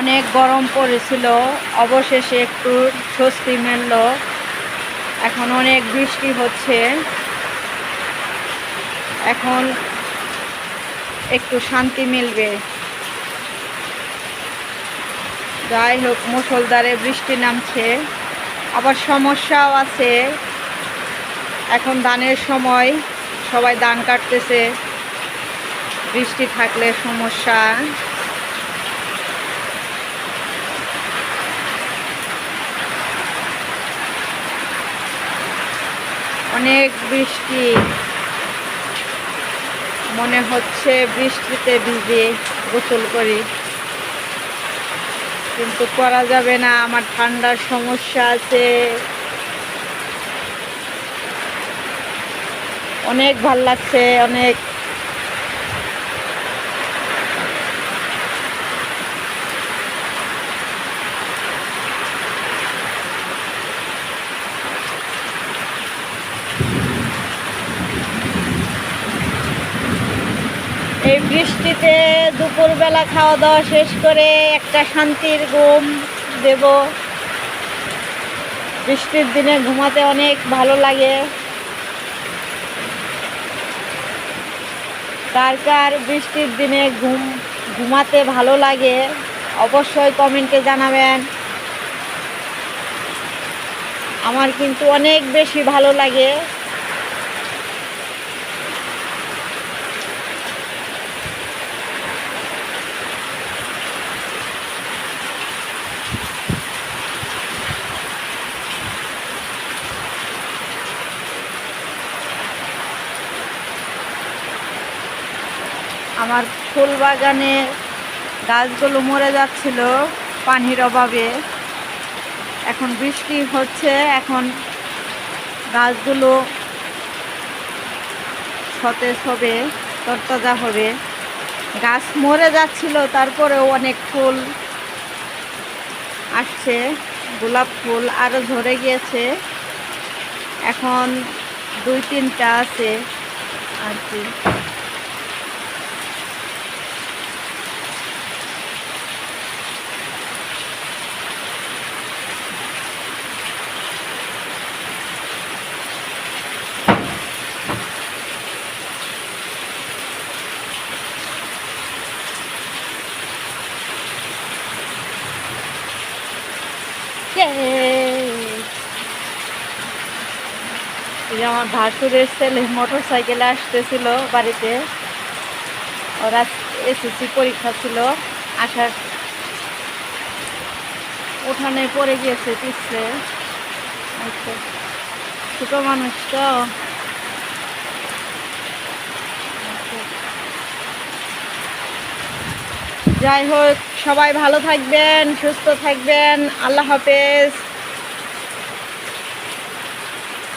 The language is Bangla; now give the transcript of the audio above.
অনেক গরম পড়েছিল, অবশেষে একটু স্বস্তি মিলল। এখন অনেক বৃষ্টি হচ্ছে, এখন একটু শান্তি মিলবে। যাই হোক, মুষলধারে বৃষ্টি নামছে, আবার সমস্যাও আছে। এখন ধানের সময়, সবাই ধান কাটতেছে, বৃষ্টি থাকলে সমস্যা। অনেক বৃষ্টি, মনে হচ্ছে বৃষ্টিতে ভিজে গোসল করি, কিন্তু করা যাবে না, আমার ঠান্ডার সমস্যা আছে। অনেক ভাল লাগছে, অনেক। এই বৃষ্টিতে দুপুরবেলা খাওয়া দাওয়া শেষ করে একটা শান্তির ঘুম দেব। বৃষ্টির দিনে ঘুমাতে অনেক ভালো লাগে। কার কার বৃষ্টির দিনে ঘুমাতে ভালো লাগে অবশ্যই কমেন্টে জানাবেন। আমার কিন্তু অনেক বেশি ভালো লাগে। আমার ফুল বাগানে গাছগুলো মরে যাচ্ছিল পানির অভাবে। এখন বৃষ্টি হচ্ছে, এখন গাছগুলো সতেজ হবে, তরতাজা হবে। গাছ মরে যাচ্ছিল, তারপরেও অনেক ফুল আসছে, গোলাপ ফুল আরও ঝরে গিয়েছে। এখন 2-3টা আছে আর কি। আমার ভাসুরের ছেলে মোটর সাইকেলে আসতেছিল বাড়িতে, ওরা এসএসসি পরীক্ষা ছিল, আসার উঠানে পড়ে গিয়েছে পিছলে। ছোট মানুষ তো। যাই হোক, সবাই ভালো থাকবেন, সুস্থ থাকবেন। আল্লাহ হাফেজ।